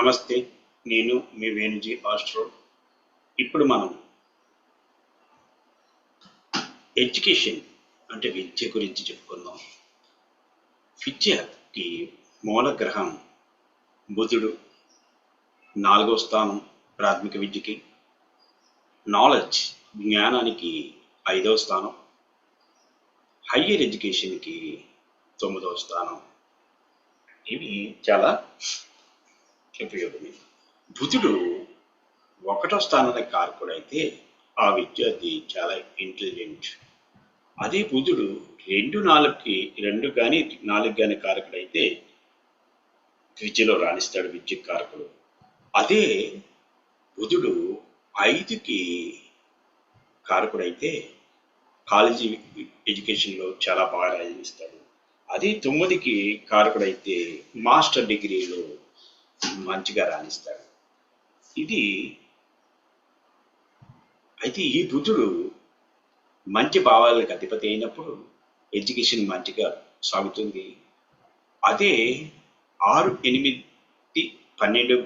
నమస్తే. నేను మీ వేణుజీ ఆస్ట్రో. ఇప్పుడు మనం ఎడ్యుకేషన్ అంటే విద్య గురించి చెప్పుకుందాం. విద్యకి మూల గ్రహం బుధుడు. 4వ స్థానం ప్రాథమిక విద్యకి. నాలెడ్జ్ జ్ఞానానికి 5వ స్థానం. హయ్యర్ ఎడ్యుకేషన్కి 9వ స్థానం. ఇవి చాలా ఉపయోగమే. బుధుడు 1వ స్థానానికి కారకుడు అయితే ఆ విద్యార్థి చాలా ఇంటెలిజెంట్. అదే బుధుడు 2 కానీ 4 కానీ కారకుడైతే విద్యలో రాణిస్తాడు, విద్య కారకుడు. అదే బుధుడు 5కి కారకుడైతే కాలేజీ ఎడ్యుకేషన్లో చాలా బాగా రాణిస్తాడు. అదే 9కి కారకుడైతే మాస్టర్ డిగ్రీలో మంచిగా రాణిస్తాడు. అయితే ఈ బుధుడు మంచి భావాలకు అధిపతి అయినప్పుడు ఎడ్యుకేషన్ మంచిగా సాగుతుంది. అదే 6, 8, 12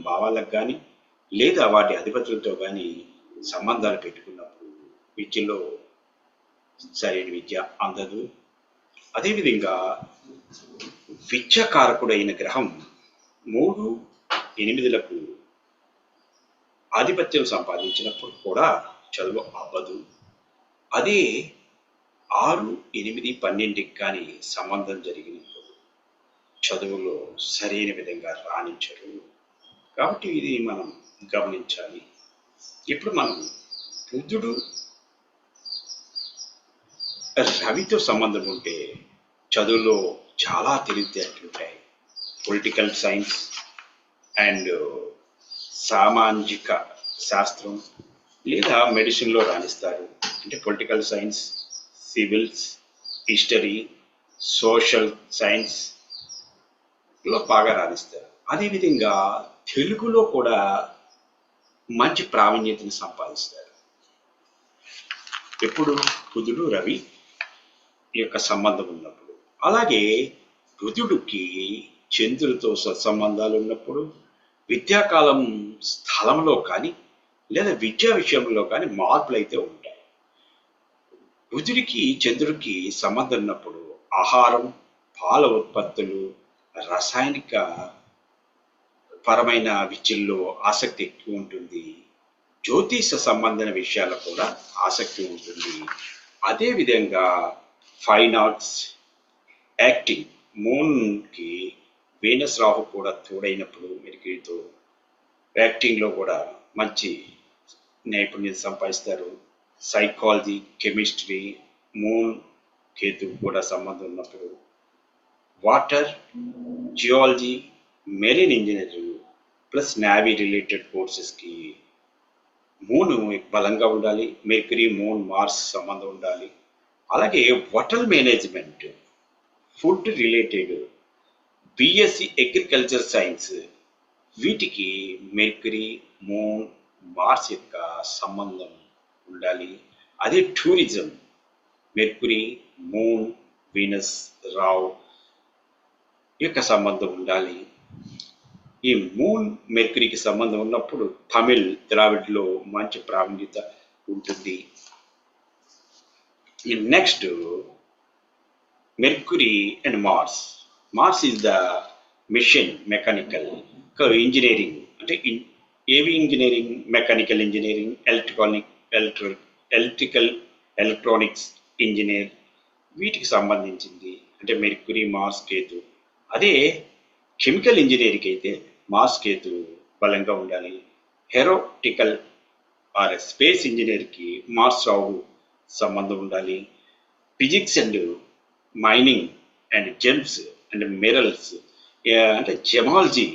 భావాలకు కానీ లేదా వాటి అధిపతులతో కానీ సంబంధాలు పెట్టుకున్నప్పుడు విద్యలో సరైన విద్య అందదు. అదేవిధంగా విద్యాకారకుడైన గ్రహం 3, 8లకు ఆధిపత్యం సంపాదించినప్పుడు కూడా చదువు అవ్వదు. అదే 6, 8, 12కి కానీ సంబంధం జరిగినప్పుడు చదువులో సరైన విధంగా రాణించరు. కాబట్టి ఇది మనం గమనించాలి. ఇప్పుడు మనం బుధుడు రవితో సంబంధం ఉంటే చదువులో చాలా తెలివితేటలుంటాయి. పొలిటికల్ సైన్స్ అండ్ సామాజిక శాస్త్రం లేదా మెడిసిన్లో రాణిస్తారు. అంటే political science, civils, history, social సైన్స్లో బాగా రాణిస్తారు. అదేవిధంగా తెలుగులో కూడా మంచి ప్రావీణ్యతను సంపాదిస్తారు. ఎప్పుడు బుధుడు రవి యొక్క సంబంధం ఉన్నప్పుడు. అలాగే బుధుడికి చంద్రుడితో సత్సంబంధాలు ఉన్నప్పుడు విద్యాకాలం స్థలంలో కానీ లేదా విద్యా విషయంలో కానీ మార్పులు అయితే ఉంటాయి. బుధుడికి చంద్రుడికి సంబంధం ఉన్నప్పుడు ఆహారం, పాల ఉత్పత్తులు, రసాయనిక పరమైన విద్యల్లో ఆసక్తి ఎక్కువ ఉంటుంది. జ్యోతిష సంబంధమైన విషయాల్లో కూడా ఆసక్తి ఉంటుంది. అదేవిధంగా ఫైన్ ఆర్ట్స్, యాక్టింగ్, మూన్కి వీనస్ రాహు కూడా తోడైనప్పుడు మెరికితో యాక్టింగ్లో కూడా మంచి నైపుణ్యత సంపాదిస్తారు. సైకాలజీ, కెమిస్ట్రీ, మూన్ కేతు కూడా సంబంధం ఉన్నప్పుడు water, geology, marine engineering plus navy related కోర్సెస్కి మూన్ బలంగా ఉండాలి. మెర్క్యూరీ, మూన్, మార్స్ సంబంధం ఉండాలి. అలాగే hotel management, food related, BSc agriculture science వీటికి మెర్క్యూరీ, మూన్, మార్స్ యొక్క సంబంధం ఉండాలి. అదే tourism, Mercury, Moon, Venus, Rahu యొక్క సంబంధం ఉండాలి. ఈ మూన్ మెర్క్యూరీకి సంబంధం ఉన్నప్పుడు తమిళ్, ద్రావిడ్లో మంచి ప్రావీణ్యత ఉంటుంది. Next Mercury and Mars. Mars is the mission mechanical engineering, అంటే ఏవి engineering, mechanical engineering, electronics engineer వీటికి సంబంధించింది. అంటే మెర్క్యూరీ, మార్స్, కేతు. అదే కెమికల్ ఇంజనీరింగ్ అయితే మార్స్, కేతు బలంగా ఉండాలి. ఏరోనాటికల్ ఆర్ స్పేస్ ఇంజనీర్కి మార్స్, రాహు సంబంధం ఉండాలి. Physics and mining and gems and minerals అంటే జెమాలజీ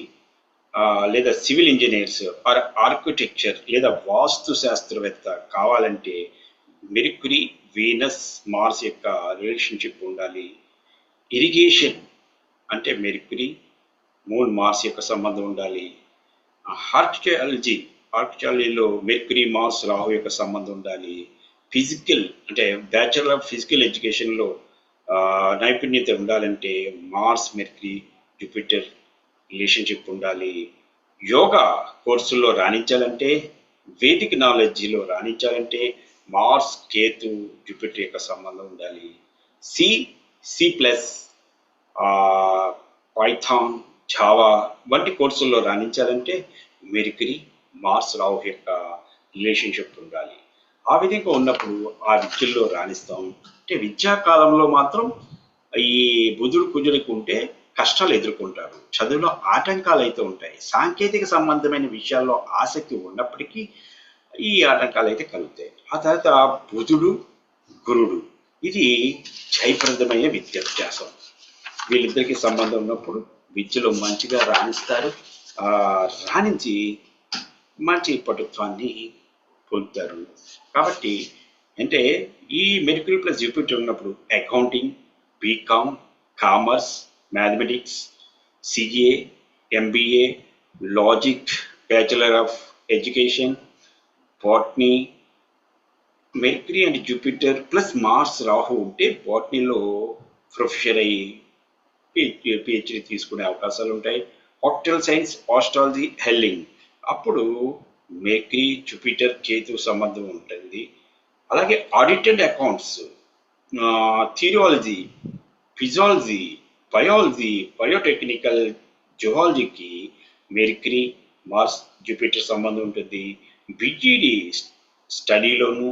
లేదా సివిల్ ఇంజనీర్స్ ఆర్ ఆర్కిటెక్చర్ లేదా వాస్తు శాస్త్రవేత్త కావాలంటే మెర్క్యూరీ, వీనస్, మార్స్ యొక్క రిలేషన్షిప్ ఉండాలి. ఇరిగేషన్ అంటే మెర్క్యూరీ, మూన్, మార్స్ యొక్క సంబంధం ఉండాలి. హార్టికాలజీలో మెర్క్యూరీ, మార్స్, రాహు యొక్క సంబంధం ఉండాలి. ఫిజికల్ అంటే బ్యాచులర్ ఆఫ్ ఫిజికల్ ఎడ్యుకేషన్లో నైపుణ్యత ఉండాలంటే మార్స్, మెర్క్యూరీ, జూపిటర్ రిలేషన్షిప్ ఉండాలి. యోగా కోర్సుల్లో రాణించాలంటే, వేదిక నాలెడ్జీలో రాణించాలంటే మార్స్, కేతు, జూపిటర్ యొక్క సంబంధం ఉండాలి. C, C plus, Python, Java వంటి కోర్సుల్లో రాణించాలంటే మెర్క్యూరీ, మార్స్, రాహు యొక్క రిలేషన్షిప్ ఉండాలి. ఆ విధంగా ఉన్నప్పుడు ఆ విద్యల్లో రాణిస్తాం. అంటే విద్యాకాలంలో మాత్రం ఈ బుధుడు కుజుడికి ఉంటే కష్టాలు ఎదుర్కొంటారు. చదువులో ఆటంకాలు అయితే ఉంటాయి. సాంకేతిక సంబంధమైన విషయాల్లో ఆసక్తి ఉన్నప్పటికీ ఈ ఆటంకాలు అయితే కలుగుతాయి. ఆ తర్వాత బుధుడు, గురుడు ఇది జయప్రదమైన విద్యాభ్యాసం. వీళ్ళిద్దరికి సంబంధం ఉన్నప్పుడు విద్యలో మంచిగా రాణిస్తారు. రాణించి మంచి పటుత్వాన్ని పొందుతారు. కాబట్టి అంటే ఈ మెర్క్యూరీ ప్లస్ జూపిటర్ ఉన్నప్పుడు accounting, BCom, commerce, mathematics, CA, MBA, logic, bachelor of education, botany, Mercury and Jupiter plus Mars, Rahu ఉంటే బాటనీలో ప్రొఫెసర్ అయ్యి పిహెచ్డి తీసుకునే అవకాశాలు ఉంటాయి. హాస్టల్ సైన్స్, ఆస్ట్రాలజీ, హెల్లింగ్ అప్పుడు మెర్క్యూరీ, జూపిటర్, కేతు సంబంధం ఉంటుంది. అలాగే audit and accounts, theology, physiology, biology, biotechnical, జువాలజీకి మెర్క్యూరీ, మార్స్, జూపిటర్ సంబంధం ఉంటుంది. బిజిడి స్టడీలోను,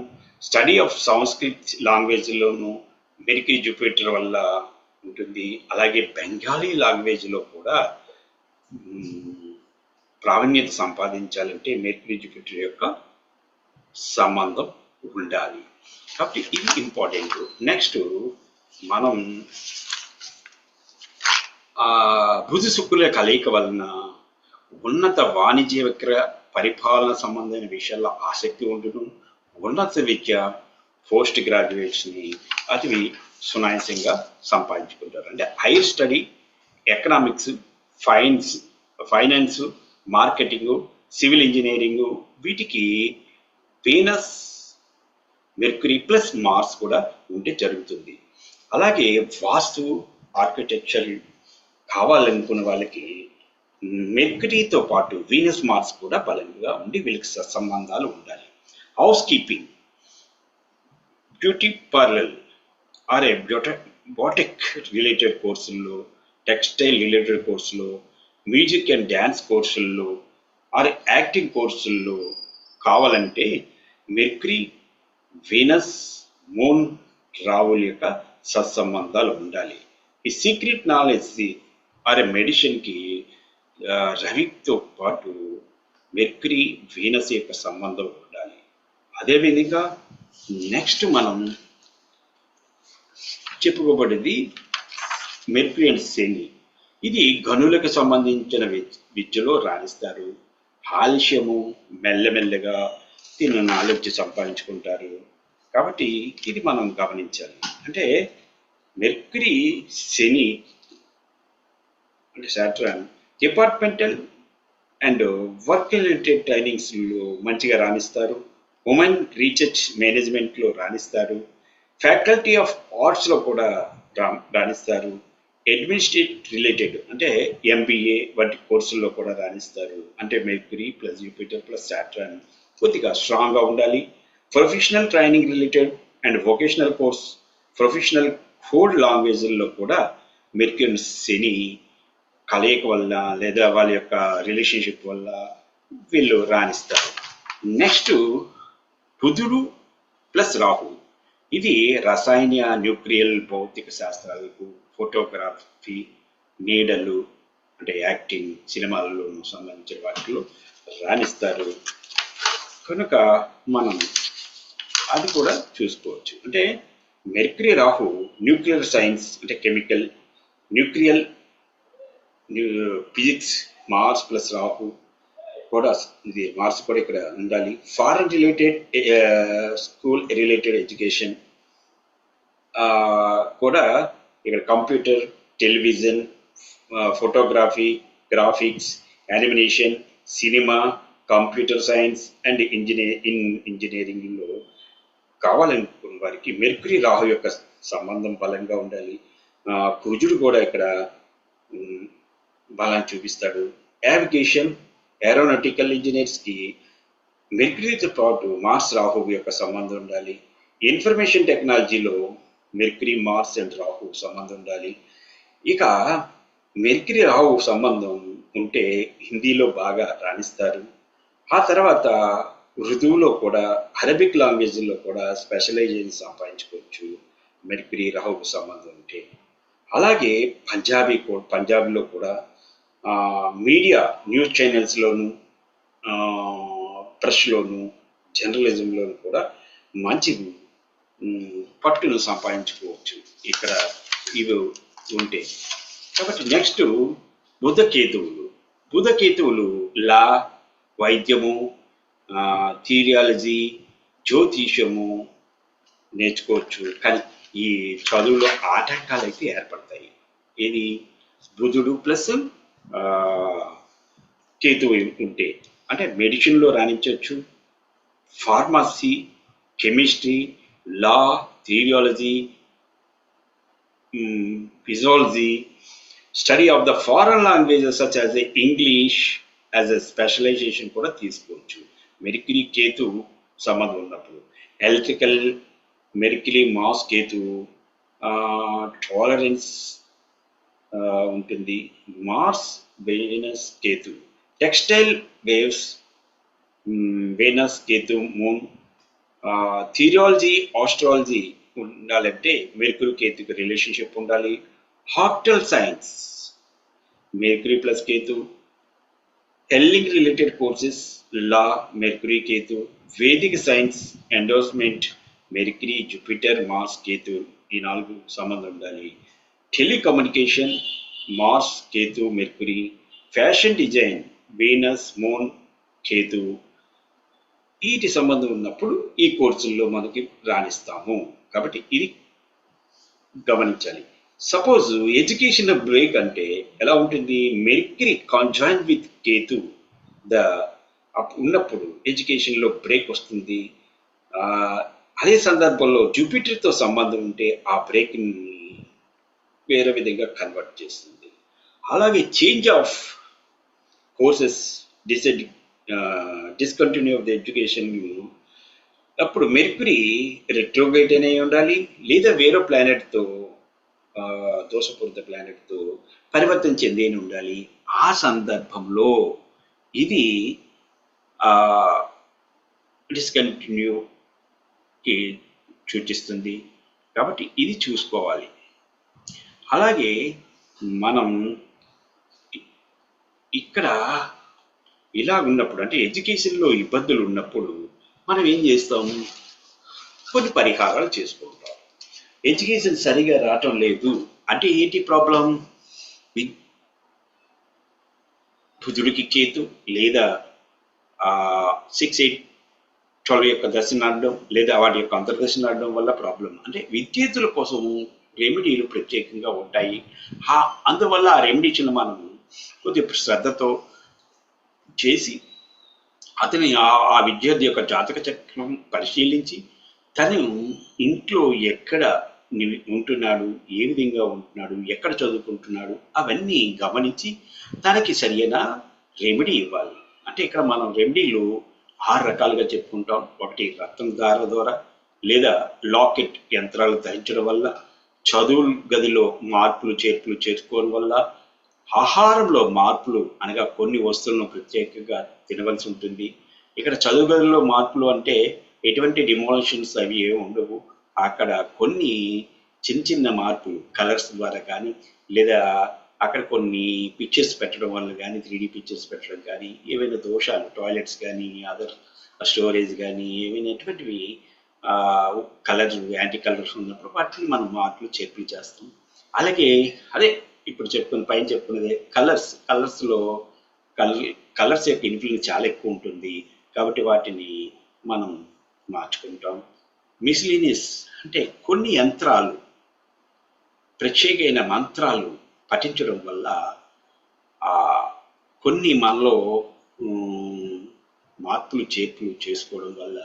స్టడీ ఆఫ్ సంస్కృత్ లాంగ్వేజ్లోను మెర్క్యూరీ, జూపిటర్ వల్ల ఉంటుంది. అలాగే బెంగాలీ లాంగ్వేజ్లో కూడా ప్రావీణ్యత సంపాదించాలంటే మెర్క్యూరీ, జూపిటర్ యొక్క సంబంధం ఉండాలి. కాబట్టి ఇది ఇంపార్టెంట్. నెక్స్ట్ మనం బుధ శుక్రుల కలయిక వలన ఉన్నత వాణిజ్య విక్రయ పరిపాలన సంబంధమైన విషయాల్లో ఆసక్తి ఉండును. ఉన్నత విద్య, పోస్ట్ గ్రాడ్యుయేట్స్ని అతి సునాయాసంగా సంపాదించుకుంటారు. అంటే hire study, economics, finance, marketing, civil engineering వీటికి వీనస్, మెర్క్యూరీ ప్లస్ మార్స్ కూడా ఉంటే జరుగుతుంది. అలాగే వాస్తు, ఆర్కిటెక్చర్ కావాలనుకున్న వాళ్ళకి మెర్క్యూరీతో పాటు వీనస్, మార్స్ కూడా బలంగా ఉండి వీళ్ళకి సంబంధాలు ఉండాలి. House keeping, beauty parlour or బోటెక్ రిలేటెడ్ కోర్సుల్లో, టెక్స్టైల్ రిలేటెడ్ కోర్సులో, మ్యూజిక్ అండ్ డ్యాన్స్ కోర్సుల్లో ఆర్ యాక్టింగ్ కోర్సుల్లో కావాలంటే మెర్క్యూరీ, వీనస్, మూన్, రావుల యొక్క సత్సంబంధాలు ఉండాలి. ఈ సీక్రెట్ నాలెడ్జ్ ఆర్ మెడిసిన్కి రవితో పాటు మెర్క్యూరీ, వీనస్ యొక్క సంబంధం ఉండాలి. అదేవిధంగా నెక్స్ట్ మనం చెప్పుకోబడేది మెర్క్యూరీ అండ్ శని. ఇది గనులకు సంబంధించిన విద్యలో రాణిస్తారు. ఆలస్యము, మెల్లమెల్లగా దీని నాలెడ్జ్ సంపాదించుకుంటారు. కాబట్టి ఇది మనం గమనించాలి. అంటే మెర్క్యూరీ, శని అంటే Saturn departmental and work related ట్రైనింగ్స్లో మంచిగా రాణిస్తారు. ఉమెన్ రీసెర్చ్ మేనేజ్మెంట్లో రాణిస్తారు. ఫ్యాకల్టీ ఆఫ్ ఆర్ట్స్లో కూడా రాణిస్తారు. అడ్మినిస్ట్రేటివ్ రిలేటెడ్ అంటే ఎంబీఏ వంటి కోర్సుల్లో కూడా రాణిస్తారు. అంటే Mercury plus Jupiter plus Saturn కొద్దిగా స్ట్రాంగ్గా ఉండాలి. Professional training related and vocational course, professional code లాంగ్వేజ్ల్లో కూడా మెర్క్యూరీ, శని కలయిక వల్ల లేదా వాళ్ళ యొక్క రిలేషన్షిప్ వల్ల వీళ్ళు రాణిస్తారు. నెక్స్ట్ బుధుడు ప్లస్ రాహు, ఇది రసాయన, న్యూక్లియర్, భౌతిక శాస్త్రాలకు, ఫోటోగ్రఫీ, నీడలు అంటే యాక్టింగ్, సినిమాలలో సంబంధించిన వాటిలో రాణిస్తారు. కనుక మనం అది కూడా చూసుకోవచ్చు. అంటే మెర్క్యూరీ, రాహు న్యూక్లియర్ సైన్స్ అంటే chemical, nuclear physics, Mars plus Rahu కూడా ఇది మార్స్ కూడా ఇక్కడ ఉండాలి. Foreign related, school related education కూడా ఇక్కడ computer, television, photography, graphics, animation, cinema, computer science and ఇంజనీరింగ్లో కావాలనుకున్న వారికి మెర్క్యూరీ, రాహు యొక్క సంబంధం బలంగా ఉండాలి. కుజుడు కూడా ఇక్కడ బలాన్ని చూపిస్తాడు. యావిగేషన్, ఏరోనాటికల్ ఇంజనీర్స్కి మెర్క్యూరీతో పాటు మార్స్ రాహు యొక్క సంబంధం ఉండాలి. ఇన్ఫర్మేషన్ టెక్నాలజీలో మెర్క్యూరీ మార్స్ అండ్ రాహు సంబంధం ఉండాలి. ఇక మెర్క్యూరీ రాహు సంబంధం ఉంటే హిందీలో బాగా రాణిస్తారు. ఆ తర్వాత ఉర్దూలో కూడా, అరబిక్ లాంగ్వేజ్లో కూడా స్పెషలైజేషన్ సంపాదించుకోవచ్చు మెర్క్యూరీ రాహు సంబంధం ఉంటే. అలాగే పంజాబీలో కూడా మీడియా న్యూస్ ఛానల్స్లోను, ప్రెస్లోను, జర్నలిజంలోను కూడా మంచి పట్టును సంపాదించుకోవచ్చు ఇక్కడ ఇవి ఉంటే. కాబట్టి నెక్స్ట్ బుధకేతువులు లా, వైద్యము, థియాలజీ, జ్యోతిషము నేర్చుకోవచ్చు. కానీ ఈ చదువులో ఆటంకాలు అయితే ఏర్పడతాయి. ఇది బుధుడు ప్లస్ కేతువు ఉంటే. అంటే మెడిసిన్లో రాణించవచ్చు, pharmacy, chemistry, law, theology, physiology, study of the foreign languages such as English as a specialisation కూడా తీసుకోవచ్చు మెర్క్యూరీ కేతు సంబంధం ఉన్నప్పుడు. Electrical Mercury Mars Ketu, tolerance ఉంటుంది. Mars Venus Ketu, textile waves Venus Ketu Moon. Theology, astrology ఉండాలంటే మెర్క్యూరీ కేతుకి రిలేషన్షిప్ ఉండాలి. హార్టల్ science Mercury plus Ketu. Healing related courses law Mercury Ketu. Vedic science endorsement Mercury Jupiter Mars Ketu, ఈ 4 సంబంధం ఉండాలి. Telecommunication Mars Ketu Mercury. Fashion design Venus moon Ketu. వీటి సంబంధం ఉన్నప్పుడు ఈ కోర్సుల్లో మనకి రాణిస్తాము. కాబట్టి ఇది గమనించాలి. సపోజ్ ఎడ్యుకేషన్ బ్రేక్ అంటే ఎలా ఉంటుంది? మెర్క్యూరీ కాంజాయిన్ విత్ కేతు ఉన్నప్పుడు ఎడ్యుకేషన్లో బ్రేక్ వస్తుంది. అదే సందర్భంలో జూపిటర్తో సంబంధం ఉంటే ఆ బ్రేక్ని వేరే విధంగా కన్వర్ట్ చేస్తుంది. అలాగే change of courses, discontinue of the education అప్పుడు మెర్క్యూరీ రెట్రోగ్రేడ్ అనే ఉండాలి, లేదా వేరే ప్లానెట్తో, దోషపూరిత ప్లానెట్తో పరివర్తన చెంది ఉండాలి. ఆ సందర్భంలో ఇది డిస్కంటిన్యూకి సూచిస్తుంది. కాబట్టి ఇది చూసుకోవాలి. అలాగే మనం ఇక్కడ ఇలా ఉన్నప్పుడు, అంటే ఎడ్యుకేషన్లో ఇబ్బందులు ఉన్నప్పుడు మనం ఏం చేస్తాము? కొన్ని పరిహారాలు చేసుకుంటాం. ఎడ్యుకేషన్ సరిగా రావటం లేదు అంటే ఏంటి ప్రాబ్లం? బుధుడికి కేతు లేదా 6, 8, 12 యొక్క దశ నడడం లేదా వాటి యొక్క అంతర్దశ నడడం వల్ల ప్రాబ్లం. అంటే విద్యార్థుల కోసం రెమెడీలు ప్రత్యేకంగా ఉంటాయి. అందువల్ల ఆ రెమెడీస్ని మనం కొద్దిగా శ్రద్ధతో చేసి అతని ఆ విద్యార్థి యొక్క జాతక చక్రం పరిశీలించి తను ఇంట్లో ఎక్కడ ఉంటున్నాడు, ఏ విధంగా ఉంటున్నాడు, ఎక్కడ చదువుకుంటున్నాడు, అవన్నీ గమనించి తనకి సరైన రెమెడీ ఇవ్వాలి. అంటే ఇక్కడ మనం రెమెడీలు 6 రకాలుగా చెప్పుకుంటాం. ఒకటి రక్తం ధార ద్వారా, లేదా లాకెట్ యంత్రాలు ధరించడం వల్ల, చదువు గదిలో మార్పులు చేర్పులు చేసుకోవడం వల్ల, ఆహారంలో మార్పులు అనగా కొన్ని వస్తువులను ప్రత్యేకంగా తినవలసి ఉంటుంది. ఇక్కడ చదువు గదిలో మార్పులు అంటే ఎటువంటి డిమోషన్స్ అవి ఏమి ఉండవు. అక్కడ కొన్ని చిన్న మార్పులు కలర్స్ ద్వారా కానీ, లేదా అక్కడ కొన్ని పిక్చర్స్ పెట్టడం వల్ల కానీ, 3D పిక్చర్స్ పెట్టడం కానీ, ఏవైనా దోషాలు, టాయిలెట్స్ కానీ, అదర్ స్టోరేజ్ కానీ, ఏవైనా ఎటువంటివి కలర్, యాంటీ కలర్స్ ఉన్నప్పుడు వాటిని మనం మార్పులు చేర్పులు చేస్తాం. అలాగే అదే ఇప్పుడు పైన చెప్పుకున్నదే కలర్స్లో కలర్స్ యొక్క ఇన్ఫ్లుయెన్స్ చాలా ఎక్కువ ఉంటుంది. కాబట్టి వాటిని మనం మార్చుకుంటాం. మిస్లీనియస్ అంటే కొన్ని యంత్రాలు, ప్రత్యేకమైన మంత్రాలు పఠించడం వల్ల కొన్ని మనలో మార్పులు చేర్పులు చేసుకోవడం వల్ల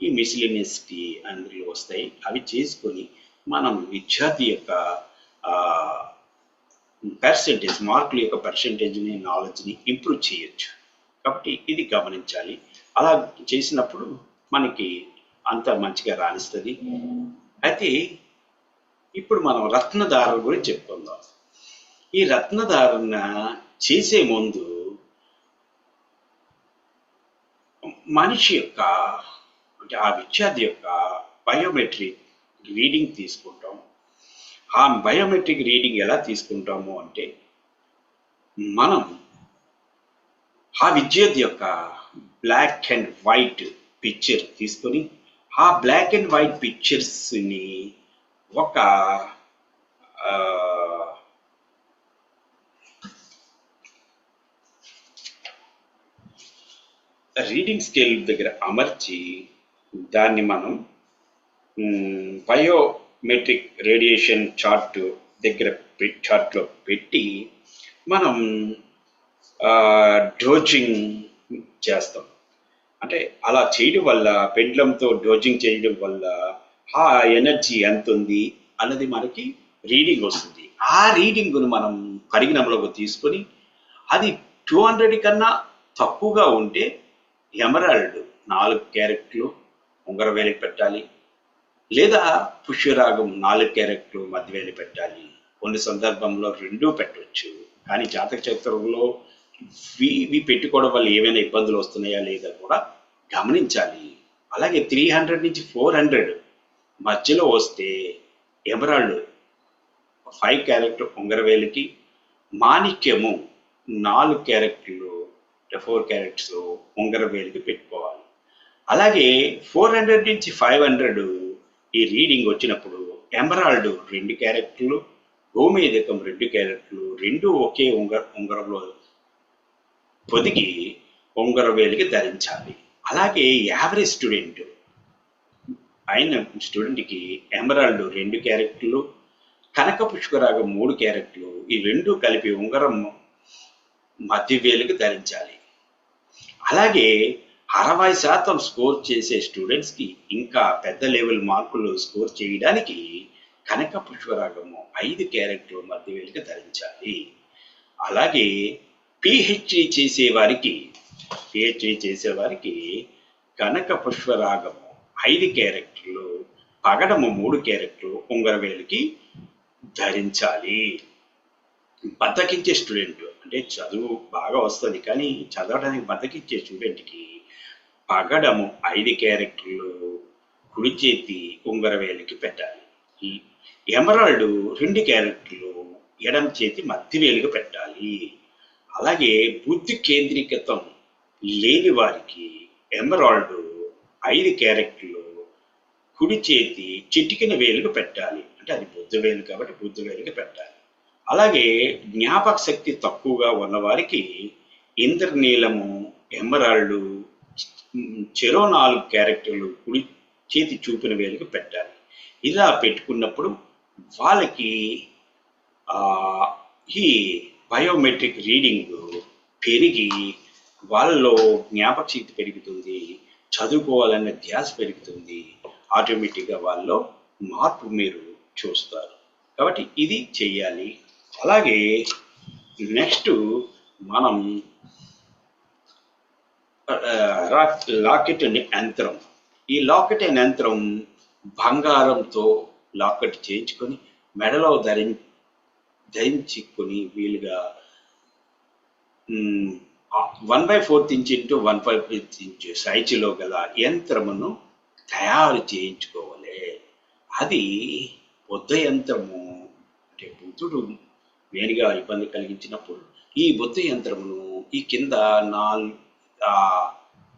ఈ మిస్లీనియస్కి అందులో వస్తాయి. అవి చేసుకొని మనం విద్యార్థి యొక్క పర్సెంటేజ్, మార్కుల యొక్క పర్సెంటేజ్ని, నాలెడ్జ్ని ఇంప్రూవ్ చేయొచ్చు. కాబట్టి ఇది గమనించాలి. అలా చేసినప్పుడు మనకి అంత మంచిగా రాణిస్తుంది. అయితే ఇప్పుడు మనం రత్నధారణ గురించి చెప్పుకుందాం. ఈ రత్నధారణ చేసే ముందు మనిషి యొక్క అంటే ఆ విద్యార్థి యొక్క బయోమెట్రిక్ రీడింగ్ తీసుకుంటాం. ఆ బయోమెట్రిక్ రీడింగ్ ఎలా తీసుకుంటాము అంటే మనం ఆ విద్యార్థి యొక్క బ్లాక్ అండ్ వైట్ పిక్చర్ తీసుకొని ఆ బ్లాక్ అండ్ వైట్ పిక్చర్స్ని ఒక రీడింగ్ స్కేల్ దగ్గర అమర్చి దాన్ని మనం బయోమెట్రిక్ రేడియేషన్ చార్ట్ దగ్గర చార్ట్లో పెట్టి మనం డోజింగ్ చేస్తాం. అంటే అలా చేయడం వల్ల పెండ్లంతో డోజింగ్ చేయడం వల్ల ఆ ఎనర్జీ ఎంత ఉంది అన్నది మనకి రీడింగ్ వస్తుంది. ఆ రీడింగ్ను మనం పరిగణనలోకి తీసుకొని అది 200 కన్నా తక్కువగా ఉంటే ఎమరాల్డ్ 4 క్యారెట్లు ఉంగరవేలికి పెట్టాలి, లేదా పుష్యరాగం 4 క్యారెట్లు మధ్యవేలి పెట్టాలి. కొన్ని సందర్భంలో రెండూ పెట్టవచ్చు. కానీ జాతక చక్రంలో ఇవి పెట్టుకోవడం వల్ల ఏమైనా ఇబ్బందులు వస్తున్నాయా లేదా కూడా గమనించాలి. అలాగే 300 నుంచి 400 మధ్యలో వస్తే ఎమరాల్డ్ 5 క్యారెట్ ఉంగరవేలికి, మాణిక్యము 4 క్యారెట్లు 4 క్యారెట్స్ ఉంగరవేలికి పెట్టుకోవాలి. అలాగే 400 నుంచి 500 ఈ రీడింగ్ వచ్చినప్పుడు ఎమరాల్డ్ 2 క్యారెట్లు, గోమేధికం 2 క్యారెట్లు, రెండు ఒకే ఉంగరంలో పొదిగి ఉంగరవేలికి ధరించాలి. అలాగే యావరేజ్ స్టూడెంట్ అయిన స్టూడెంట్కి ఎమరాల్డ్ 2 క్యారెట్లు, కనక పుష్కరాగం 3 క్యారెట్లు, ఈ రెండు కలిపి ఉంగరం మధ్యవేలికి ధరించాలి. అలాగే 60% స్కోర్ చేసే స్టూడెంట్స్కి ఇంకా పెద్ద లెవెల్ మార్కులు స్కోర్ చేయడానికి కనక పుష్పరాగము 5 క్యారెట్లు మధ్యవేలికి ధరించాలి. అలాగే పిహెచ్డి చేసేవారికి కనక పుష్పరాగము 5 క్యారెట్లు, పగడము 3 క్యారెట్లు ఉంగరవేలికి ధరించాలి. బద్దకించే స్టూడెంట్ అంటే చదువు బాగా వస్తుంది కానీ చదవడానికి బద్దకించే స్టూడెంట్కి పగడము 5 క్యారెట్లు కుడి చేతి ఉంగరవేలికి పెట్టాలి. ఎమరాల్డ్ 2 క్యారెట్లు ఎడమ చేతి మధ్యవేలికి పెట్టాలి. అలాగే బుద్ధి కేంద్రీకృతం లేని వారికి ఎమరాల్డ్ 5 క్యారెట్లు కుడి చేతి చిటికిన వేలుకు పెట్టాలి. అంటే అది బుద్ధవేలు కాబట్టి బుద్ధవేలికి పెట్టాలి. అలాగే జ్ఞాపక శక్తి తక్కువగా ఉన్నవారికి ఇంద్రనీలము ఎమరాల్డ్ చెరో 4 క్యారెక్టర్లు కుడి చేతి చూపిన వేలుకు పెట్టాలి. ఇలా పెట్టుకున్నప్పుడు వాళ్ళకి ఈ బయోమెట్రిక్ రీడింగ్ పెరిగి వాళ్ళలో జ్ఞాపక శక్తి పెరుగుతుంది, చదువుకోవాలన్న ధ్యాస పెరుగుతుంది, ఆటోమేటిక్గా వాళ్ళలో మార్పు మీరు చూస్తారు. కాబట్టి ఇది చెయ్యాలి. అలాగే నెక్స్ట్ మనం లాకెట్ అనే యంత్రం. ఈ లాకెట్ అనే యంత్రం బంగారంతో లాకెట్ చేయించుకొని మెడలో ధరించుకొని వీలుగా 1/4 ఇంచ్ ఇంటూ 1/5 ఇంచ్ సైజులో గల యంత్రమును తయారు చేయించుకోవాలి. అది బుద్ధ యంత్రము అంటే బుద్ధుడు వేరుగా ఇబ్బంది కలిగించినప్పుడు ఈ బుద్ధ యంత్రమును ఈ కింద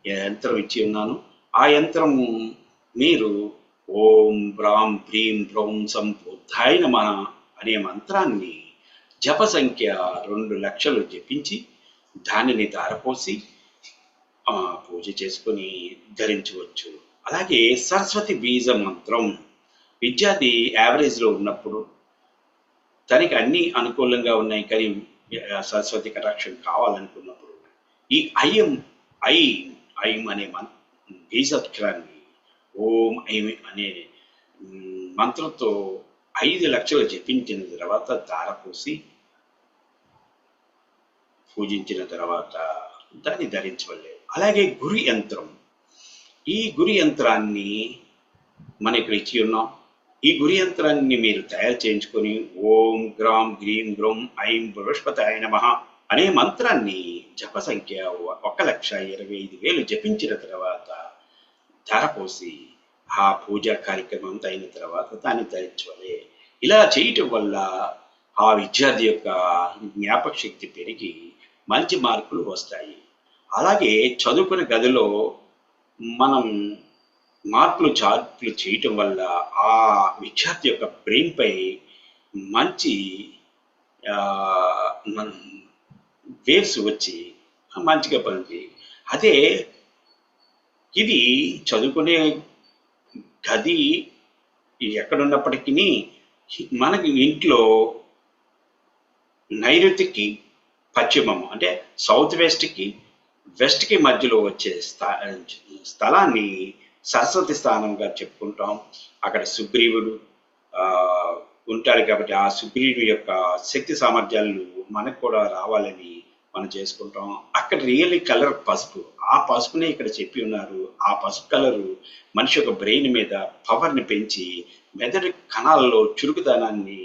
యంత్రం ఇచ్చి ఉన్నాను. ఆ యంత్రం మీరు ఓం బ్రాం భ్రీం బ్రౌం సం బుద్ధాయ నమః అనే మంత్రాన్ని జప సంఖ్య 2 లక్షలు జపించి దానిని ధారపోసి పూజ చేసుకొని ధరించవచ్చు. అలాగే సరస్వతి బీజ మంత్రం విద్యార్థి యావరేజ్లో ఉన్నప్పుడు తనకి అన్ని అనుకూలంగా ఉన్నాయి కానీ సరస్వతి కటాక్షం కావాలనుకున్నప్పుడు ఈ ఐం అనే బీజాక్షరాన్ని ఓం ఐం అనే మంత్రంతో 5 లక్షలు జపించిన తర్వాత ధారపోసి పూజించిన తర్వాత దాన్ని ధరించవలే. అలాగే గురి యంత్రం, ఈ గురి యంత్రాన్ని మనం ఇక్కడ ఇచ్చి ఉన్నాం. ఈ గురి యంత్రాన్ని మీరు తయారు చేయించుకొని ఓం గ్రాం గ్రీం గ్రోం ఐం బృహస్పతాయ నమః అనే మంత్రాన్ని జప సంఖ్య 1,25,000 జపించిన తర్వాత ధారపోసి ఆ పూజా కార్యక్రమం అంతా అయిన తర్వాత దాన్ని ధరించవలే. ఇలా చేయటం వల్ల ఆ విద్యార్థి యొక్క జ్ఞాపక శక్తి పెరిగి మంచి మార్కులు వస్తాయి. అలాగే చదువుకునే గదిలో మనం మార్పులు చార్పులు చేయటం వల్ల ఆ విద్యార్థి యొక్క బ్రెయిన్ పై మంచి వేవ్స్ వచ్చి మంచిగా పనిచేయి. అదే ఇది చదువుకునే గది ఎక్కడున్నప్పటికీ మనకి ఇంట్లో నైరుతికి పశ్చిమము అంటే సౌత్ వెస్ట్కి మధ్యలో వచ్చే స్థలాన్ని సరస్వతి స్థానంగా చెప్పుకుంటాం. అక్కడ సుగ్రీవుడు ఉంటాడు కాబట్టి ఆ సుగ్రీవుడి యొక్క శక్తి సామర్థ్యాలు మనకు కూడా రావాలని మనం చేసుకుంటాం. అక్కడ రియల్లీ కలర్ పసుపు, ఆ పసుపునే ఇక్కడ చెప్పి ఉన్నారు. ఆ పసుపు కలరు మనిషి యొక్క బ్రెయిన్ మీద పవర్ని పెంచి మెదడు కణాలలో చురుకుదనాన్ని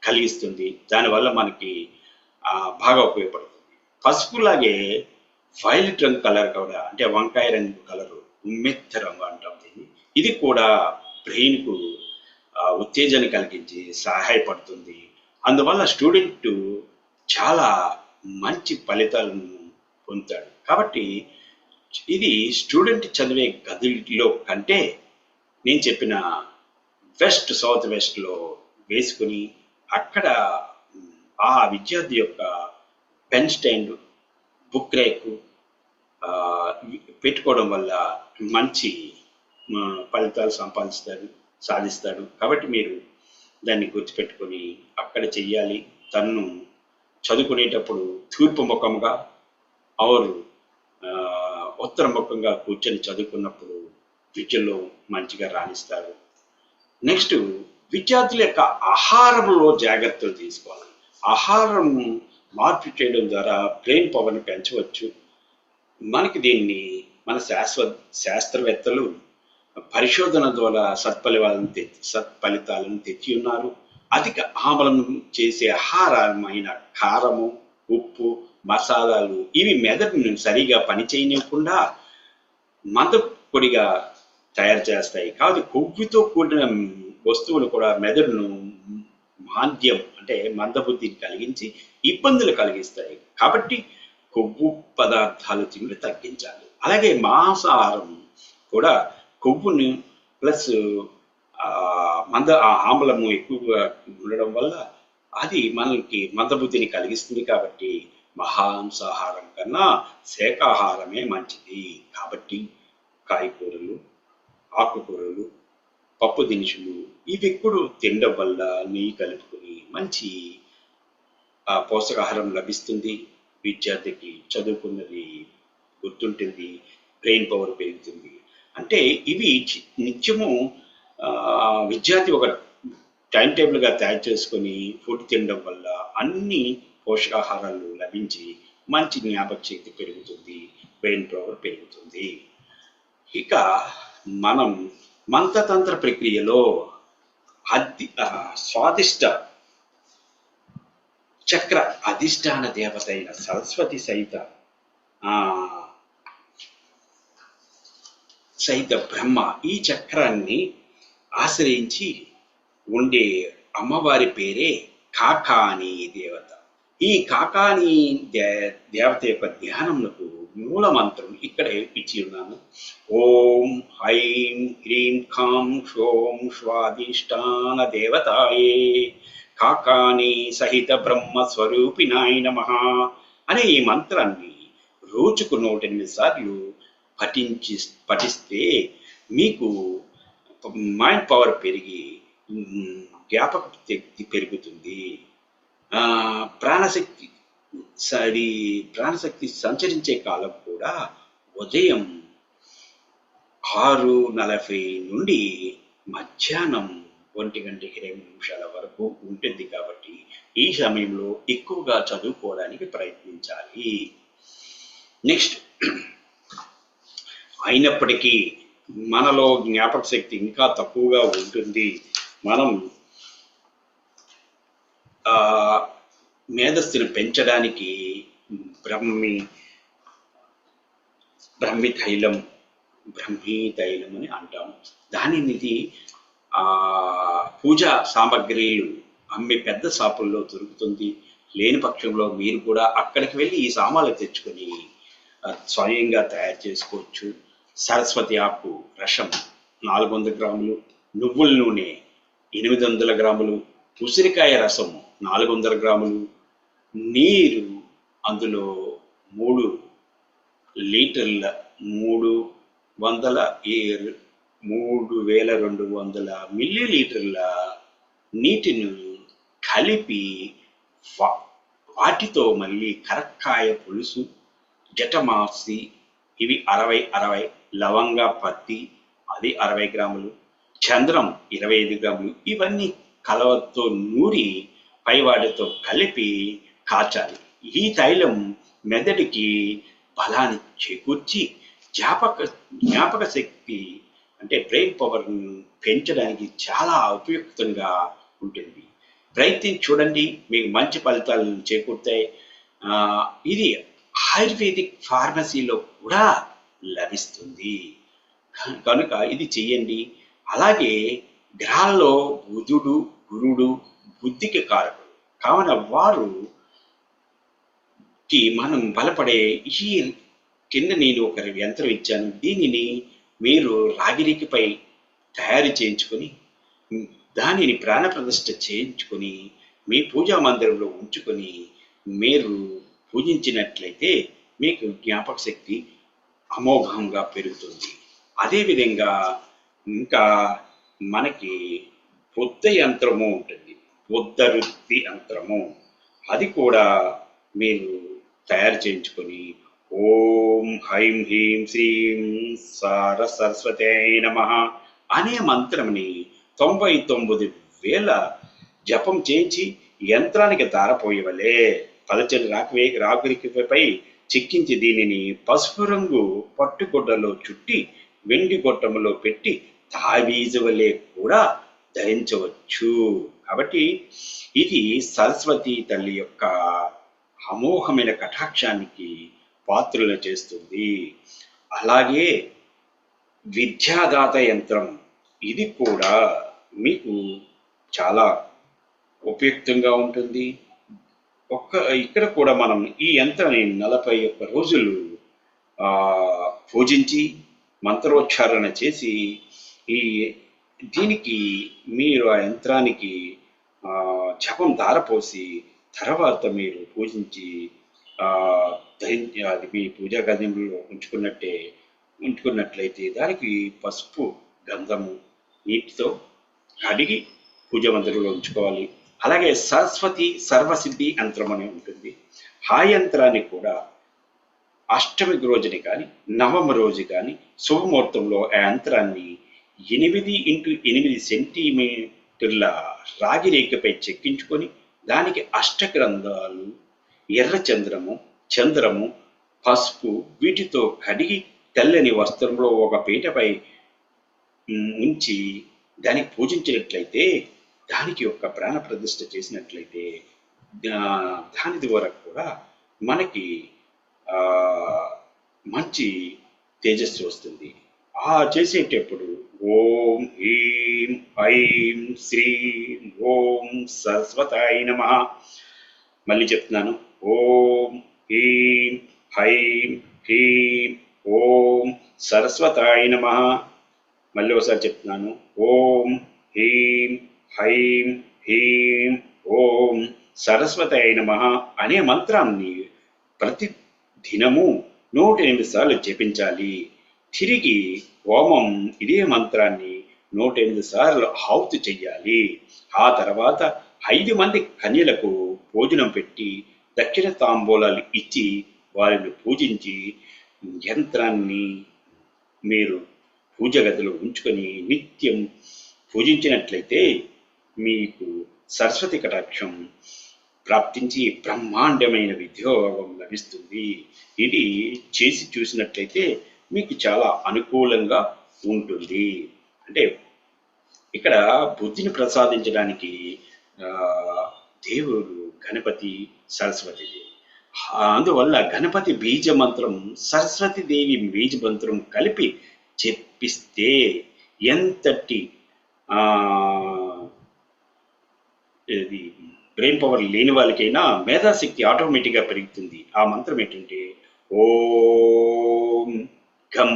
కలిగిస్తుంది. దానివల్ల మనకి బాగా ఉపయోగపడుతుంది. పసుపులాగే వైలెట్ రంగు కలర్ కూడా, అంటే వంకాయ రంగు కలరు, ఉమ్మెత్త రంగు అంటాం దీన్ని. ఇది కూడా బ్రెయిన్కు ఉత్తేజన కలిగించి సహాయపడుతుంది. అందువల్ల స్టూడెంట్ చాలా మంచి ఫలితాలను పొందుతాడు. కాబట్టి ఇది స్టూడెంట్ చదివే గదిలో కంటే నేను చెప్పిన సౌత్ వెస్ట్లో వేసుకుని అక్కడ ఆ విద్యార్థి యొక్క పెన్ స్టాండ్, బుక్ ర్యాక్ పెట్టుకోవడం వల్ల మంచి ఫలితాలు సాధిస్తాడు. కాబట్టి మీరు దాన్ని గుర్తుపెట్టుకొని అక్కడ చెయ్యాలి. తన్ను చదువుకునేటప్పుడు తూర్పు ముఖంగా ఉత్తర ముఖంగా కూర్చొని చదువుకున్నప్పుడు విద్యలో మంచిగా రాణిస్తారు. నెక్స్ట్, విద్యార్థుల యొక్క ఆహారంలో జాగ్రత్తలు తీసుకోవాలి. ఆహారం మార్పు చేయడం ద్వారా బ్రెయిన్ పవర్ని పెంచవచ్చు. మనకి దీన్ని మన శాస్త్రవేత్తలు పరిశోధన ద్వారా సత్ఫలితాలను తెచ్చి ఉన్నారు. అధిక ఆమ్లం చేసే ఆహారమైన కారము, ఉప్పు, మసాలాలు ఇవి మెదడును సరిగా పనిచేయనివ్వకుండా మందపొడిగా తయారు చేస్తాయి. కాబట్టి కొవ్వుతో కూడిన వస్తువులు కూడా మెదడును మాంద్యం అంటే మందబుద్ధిని కలిగించి ఇబ్బందులు కలిగిస్తాయి. కాబట్టి కొవ్వు పదార్థాలు తిండి తగ్గించాలి. అలాగే మాంసాహారం కూడా కొవ్వుని ప్లస్ ఆమ్లము ఎక్కువగా ఉండడం వల్ల అది మనకి మందబుద్ధిని కలిగిస్తుంది. కాబట్టి మాంసాహారం కన్నా శాకాహారమే మంచిది. కాబట్టి కాయకూరలు, ఆకుకూరలు, పప్పు దినుసులు ఇవి కూడా తినడం వల్ల నెయ్యి కలుపుకొని మంచి పోషకాహారం లభిస్తుంది. విద్యార్థికి చదువుకున్నది గుర్తుంటుంది, బ్రెయిన్ పవర్ పెరుగుతుంది. అంటే ఇవి నిత్యము విద్యార్థి ఒక టైం టేబుల్గా తయారు చేసుకొని ఫుడ్ తినడం వల్ల అన్ని పోషకాహారాలు లభించి మంచి జ్ఞాపక శక్తి పెరుగుతుంది, బ్రెయిన్ పవర్ పెరుగుతుంది. ఇక మనం మంత్రతంత్ర ప్రక్రియలో స్వాదిష్ట చక్ర అధిష్టాన దేవత అయిన సరస్వతి సహిత బ్రహ్మ ఈ చక్రాన్ని ఆశ్రయించి ఉండే అమ్మవారి పేరే కాకాని దేవత. ఈ కాకాని దేవత యొక్క ధ్యానములకు మూల మంత్రం ఇక్కడ ఇచ్చి ఉన్నాను. ఓం ఐం హ్రీం ఖాం షోం స్వాదిష్టాన దేవతాయే కాకాని సహిత బ్రహ్మ స్వరూపిణాయ నమః అనే ఈ మంత్రాన్ని రోజుకు 108 సార్లు పఠిస్తే మీకు మైండ్ పవర్ పెరిగి జ్ఞాపక శక్తి పెరుగుతుంది. ప్రాణశక్తి సంచరించే కాలం కూడా ఉదయం 6:40 నుండి మధ్యాహ్నం 1:20 వరకు ఉంటుంది. కాబట్టి ఈ సమయంలో ఎక్కువగా చదువుకోవడానికి ప్రయత్నించాలి. నెక్స్ట్, అయినప్పటికీ మనలో జ్ఞాపక శక్తి ఇంకా తక్కువగా ఉంటుంది. మనం మేధస్సును పెంచడానికి బ్రహ్మి తైలం అని అంటాం. దానిని పూజా సామగ్రిలు అమ్మే పెద్ద షాపుల్లో దొరుకుతుంది. లేని పక్షంలో మీరు కూడా అక్కడికి వెళ్ళి ఈ సామాన్లు తెచ్చుకొని స్వయంగా తయారు చేసుకోవచ్చు. సరస్వతి ఆకు రసం 400 గ్రాములు, నువ్వుల నూనె 800 గ్రాములు, ఉసిరికాయ రసము 400 గ్రాములు, నీరు అందులో 3 లీటర్ల 3200 మిల్లీలీటర్ల నీటిని కలిపి వాటితో మళ్ళీ కరక్కాయ పులుసు, జటమాసి ఇవి 60 లవంగ పత్తి అది 60 గ్రాములు, చంద్రం 25 గ్రాములు, ఇవన్నీ కలవతో నూరి పైవాటితో కలిపి కాచాలి. ఈ తైలం మెదడుకి బలాన్ని చేకూర్చి జ్ఞాపక శక్తి అంటే బ్రెయిన్ పవర్ పెంచడానికి చాలా ఉపయుక్తంగా ఉంటుంది. ప్రయత్నించి చూడండి, మీకు మంచి ఫలితాలు చేకూరుతాయి. ఇది ఆయుర్వేదిక్ ఫార్మసీలో కూడా లభిస్తుంది కనుక ఇది చెయ్యండి. అలాగే గ్రహాల్లో బుధుడు, గురుడు బుద్ధికి కారకుడు కావున వారుకి మనం బలపడే ఈ కింద నేను ఒక యంత్రం ఇచ్చాను. దీనిని మీరు రాగిరికిపై తయారు చేయించుకొని దానిని ప్రాణప్రతిష్ఠ చేయించుకొని మీ పూజా మందిరంలో ఉంచుకొని మీరు పూజించినట్లయితే మీకు జ్ఞాపక శక్తి అమోఘంగా పెరుగుతుంది. అదేవిధంగా ఇంకా మనకి బుద్ధ యంత్రము ఉంటుంది, బుద్ధ వృత్తి యంత్రము. అది కూడా మీరు తయారు చేయించుకొని ఓం హైం హ్రీం శ్రీం సరస్వతే నమః అనే మంత్రంని 99,000 జపం చేయించి యంత్రానికి దారపోయవలే పలచని రాగిరికిపై చిక్కించి దీనిని పసుపు రంగు పట్టుగుడ్డలో చుట్టి వెండి గొట్టములో పెట్టి తావీజు వలె కూడా ధరించవచ్చు. కాబట్టి ఇది సరస్వతి తల్లి యొక్క అమోఘమైన కటాక్షానికి పాత్రలు చేస్తుంది. అలాగే విద్యాదాత యంత్రం, ఇది కూడా మీకు చాలా ఉపయుక్తంగా ఉంటుంది. ఇక్కడ కూడా మనం ఈ యంత్రాన్ని 41 రోజులు పూజించి మంత్రోచ్చారణ చేసి దీనికి మీరు ఆ యంత్రానికి జపం ధారపోసి తర్వాత మీరు పూజించి అది మీ పూజా గదిలో ఉంచుకున్నట్లయితే దానికి పసుపు గంధము నీటితో కడిగి పూజా మందిరంలో ఉంచుకోవాలి. అలాగే సరస్వతి సర్వసిద్ధి యంత్రం అని ఉంటుంది. ఆ యంత్రాన్ని కూడా అష్టమి రోజుని కానీ నవమ రోజు కానీ శుభముహూర్తంలో ఆ యంత్రాన్ని 8x8 సెంటీమీటర్ల రాగి రేఖపై చెక్కించుకొని దానికి అష్టగ్రంథాలు, ఎర్ర చంద్రము, పసుపు వీటితో కడిగి తెల్లని వస్త్రంలో ఒక పీటపై ఉంచి దానికి పూజించినట్లయితే దానికి యొక్క ప్రాణ ప్రతిష్ఠ చేసినట్లయితే దాని ద్వారా కూడా మనకి మంచి తేజస్సు వస్తుంది. చేసేటప్పుడు ఓం హ్రీం ఐం శ్రీం ఓం సరస్వతాయ నమః. మళ్ళీ చెప్తున్నాను, ఓం హ్రీం ఐం హ్రీం ఓం సరస్వతాయ నమః. మళ్ళీ ఒకసారి చెప్తున్నాను, ఓం హ్రీం ఐం హ్రీం ఓం సరస్వతాయ నమః అనే మంత్రాన్ని ప్రతి దినము 108 సార్లు జపించాలి. తిరిగి హోమం ఇదే మంత్రాన్ని 108 సార్లు ఆహుతి చెయ్యాలి. ఆ తర్వాత 5 మంది కన్యలకు భోజనం పెట్టి దక్షిణ తాంబూలాలు ఇచ్చి వారిని పూజించి యంత్రాన్ని మీరు పూజ గదిలో ఉంచుకొని నిత్యం పూజించినట్లయితే మీకు సరస్వతి కటాక్షం ప్రాప్తించి బ్రహ్మాండమైన విద్యోగం లభిస్తుంది. ఇది చేసి చూసినట్లయితే మీకు చాలా అనుకూలంగా ఉంటుంది. అంటే ఇక్కడ బుద్ధిని ప్రసాదించడానికి ఆ, దేవుడు గణపతి, సరస్వతి దేవి. అందువల్ల గణపతి బీజ మంత్రం, సరస్వతి దేవి బీజ మంత్రం కలిపి చెప్పిస్తే ఎంతటి ఆ, ఇది బ్రెయిన్ పవర్ లేని వాళ్ళకైనా మేధాశక్తి ఆటోమేటిక్గా పెరుగుతుంది. ఆ మంత్రం ఏంటంటే ఓం ఘం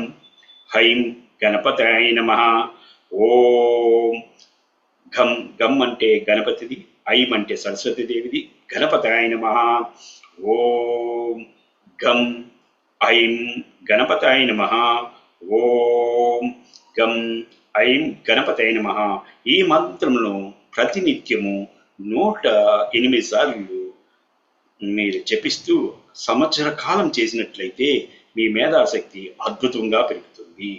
హైం గణపతాయ నమః. ఓం ఘం, గం అంటే గణపతిది, ఐం అంటే సరస్వతి దేవిది, గణపతాయ నమః. ఓం గం ఐం గణపతాయ నమః. ఓం గం ఐం గణపతాయ నమః. ఈ మంత్రమును ప్రతినిత్యము 108 సార్లు మీరు జపిస్తూ సంవత్సర కాలం చేసినట్లయితే మీ మేధాశక్తి అద్భుతంగా పెరుగుతుంది.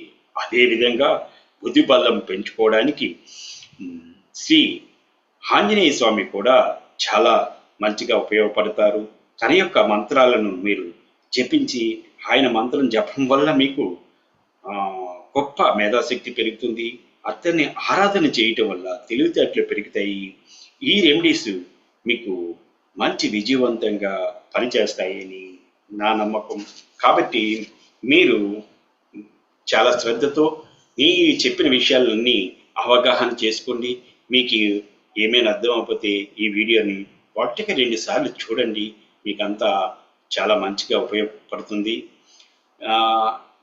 అదేవిధంగా బుద్ధి బలం పెంచుకోవడానికి శ్రీ ఆంజనేయ స్వామి కూడా చాలా మంచిగా ఉపయోగపడతారు. తన యొక్క మంత్రాలను మీరు జపించి ఆయన మంత్రం జపం వల్ల మీకు గొప్ప మేధాశక్తి పెరుగుతుంది. అతన్ని ఆరాధన చేయటం వల్ల తెలివితేటలు పెరుగుతాయి. ఈ రెమెడీస్ మీకు మంచి విజయవంతంగా పనిచేస్తాయని నా నమ్మకం. కాబట్టి మీరు చాలా శ్రద్ధతో ఈ చెప్పిన విషయాలన్నీ అవగాహన చేసుకోండి. మీకు ఏమైనా అర్థం అవ్వకపోతే ఈ వీడియోని 1కి 2 సార్లు చూడండి. మీకు అంతా చాలా మంచిగా ఉపయోగపడుతుంది.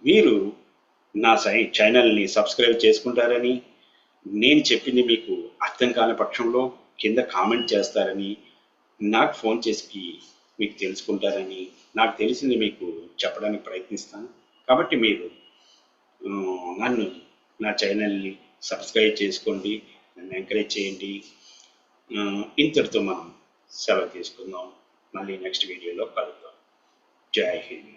మీరు నా ఛానల్ని సబ్స్క్రైబ్ చేసుకుంటారని, నేను చెప్పింది మీకు అర్థం కాని పక్షంలో కింద కామెంట్ చేస్తారని, నాకు ఫోన్ చేసి మీకు తెలుసుకుంటారని, నాకు తెలిసింది మీకు చెప్పడానికి ప్రయత్నిస్తాను. కాబట్టి మీరు నన్ను, నా ఛానల్ని సబ్స్క్రైబ్ చేసుకోండి, నన్ను ఎంకరేజ్ చేయండి. ఇంతటితో మనం సెలవు తీసుకుందాం. మళ్ళీ నెక్స్ట్ వీడియోలో కలుద్దాం. జై హింద్.